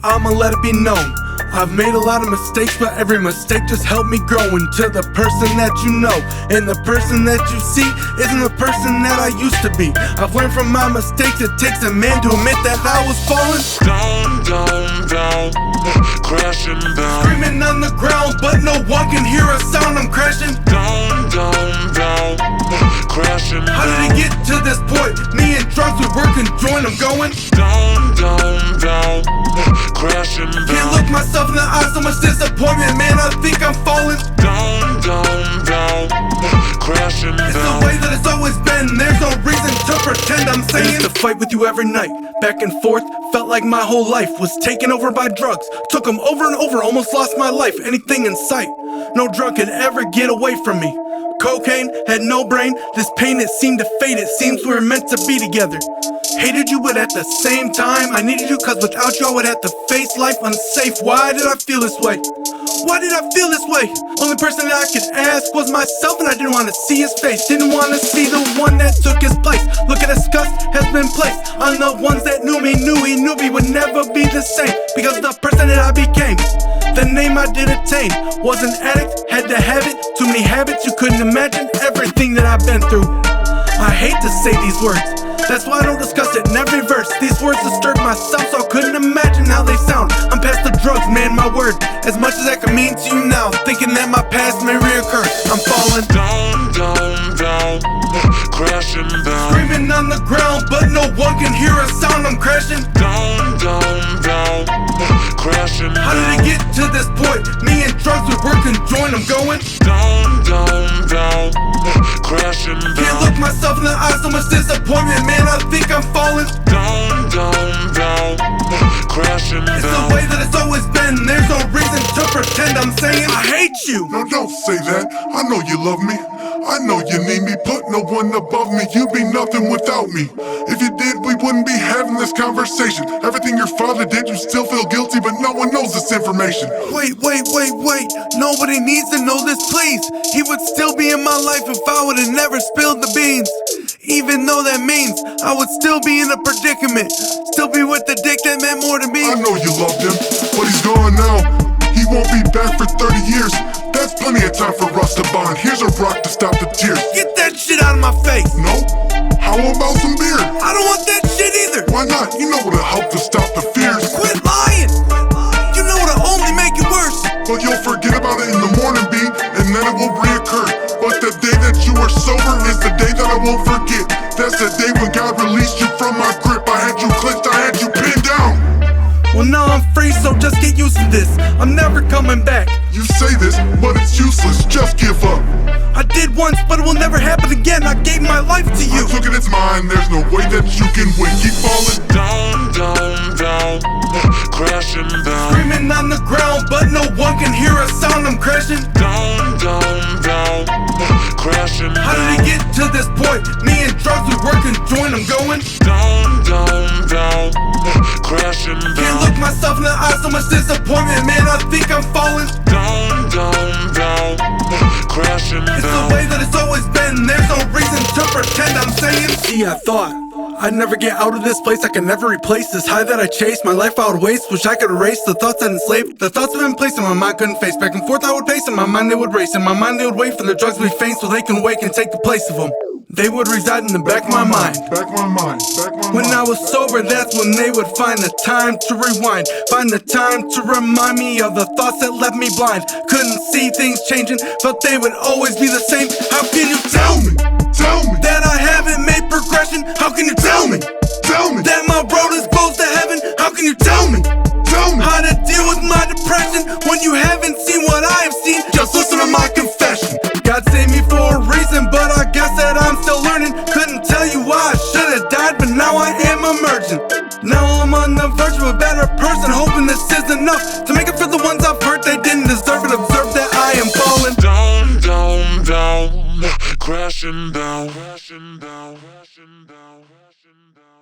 I'ma let it be known, I've made a lot of mistakes, but every mistake just helped me grow into the person that you know. And the person that you see isn't the person that I used to be. I've learned from my mistakes, it takes a man to admit that I was falling down, down, down, crashing down, screaming on the ground, but no one can hear a sound. I'm crashing down, down, down, crashing down. How did it get to this point? Me and drugs, we work and join. I'm going down, down, down, crashing down. Can't look myself in the eye, so much disappointment, man, I think I'm falling down, down, down, crashing down. It's the way that it's always been, there's no reason to pretend. I'm saying I used to fight with you every night, back and forth, felt like my whole life was taken over by drugs. Took them over and over, almost lost my life, anything in sight. No drug could ever get away from me. Cocaine, had no brain, this pain it seemed to fade, it seems we were meant to be together. Hated you, but at the same time I needed you, cause without you I would have to face life unsafe. Why did I feel this way? Why did I feel this way? Only person that I could ask was myself, and I didn't want to see his face. Didn't want to see the one that took his place. Look at disgust has been placed on the ones that knew me. Knew we would never be the same, because the person that I became, the name I did attain, was an addict, had to have it. Too many habits, you couldn't imagine everything that I've been through. I hate to say these words, that's why I don't discuss it in every verse. These words disturbed myself, so I couldn't imagine how they sound. I'm past the drugs, man, my word, as much as that could mean to you now, thinking that my past may reoccur. I'm falling down, down, down, crashing down, screaming on the ground, but no one can hear a sound. I'm crashing down, down, down, crashing down. How did it get to this point? Me and drugs, we work and join. I'm going down, down, down, crashing down. Can't look myself in the eye, so much disappointment, man, I think I'm falling down, down, down, crashing down. It's the way that it's always been, there's no reason to pretend. I'm saying I hate you. No, don't say that, I know you love me, I know you need me. Put no one above me, you'd be nothing without me. If you did, we wouldn't be having this conversation. Everything your father did, you still feel guilty, but no one knows this information. Wait, nobody needs to know this, please. He would still be in my life if I would've never spilled the beans. Even though that means I would still be in a predicament, still be with the dick that meant more to me. I know you loved him, but he's gone now. He won't be back for 30 years. That's plenty of time for us to bond. Here's a rock to stop the tears. Get that shit out of my face. No? How about some beer? I don't want that shit either. Why not? You know what'll help to stop the fears. Quit lying. You know what'll only make it worse. But you'll forget about it in the morning, B, and then it will reoccur. But the day that you are sober is the day that I won't forget. That's the day when God released you from my grip. I had you clipped, I had you pinned down. Well, now I'm free, so just get used to this. I'm never coming back. You say this, but it's useless, just give up. I did once, but it will never happen again. I gave my life to you. I took it, it's mine, there's no way that you can win. Keep falling down, down, down, crashing down, screaming on the ground, but no one can hear a sound. I'm crashing down, down, down, crashing down. How did it get to this point? Me and drugs, we work and join. I'm going down, down, down, crashing down. Can't look myself in the eye, so much disappointment, man, I think I'm falling down, down, down, crashing down. It's the way that it's always been, there's no reason to pretend. I'm saying, see, I thought I'd never get out of this place, I could never replace this high that I chased. My life I would waste, wish I could erase the thoughts that enslaved. The thoughts have been placed in my mind, couldn't face. Back and forth I would pace, in my mind they would race. In my mind they would wait for the drugs to be faint, so they can wake and take the place of them. They would reside in the back of my mind. When I was sober, that's when they would find the time to rewind. Find the time to remind me of the thoughts that left me blind. Couldn't see things changing, but they would always be the same. How can you tell me that I haven't made progression? How can you tell me that my road is close to heaven? How can you tell me how to deal with my depression when you haven't seen what I have seen? Just listen to my confession. God saved me for a reason, but I guess that I'm still learning. Couldn't tell you why I should've died, but now I am emerging. Now I'm on the verge of a better person, hoping this is enough to make it for the ones I've hurt. They didn't deserve it. Observe that I am falling down, down, down, crashing down, crashing down, crashing down, crashing down.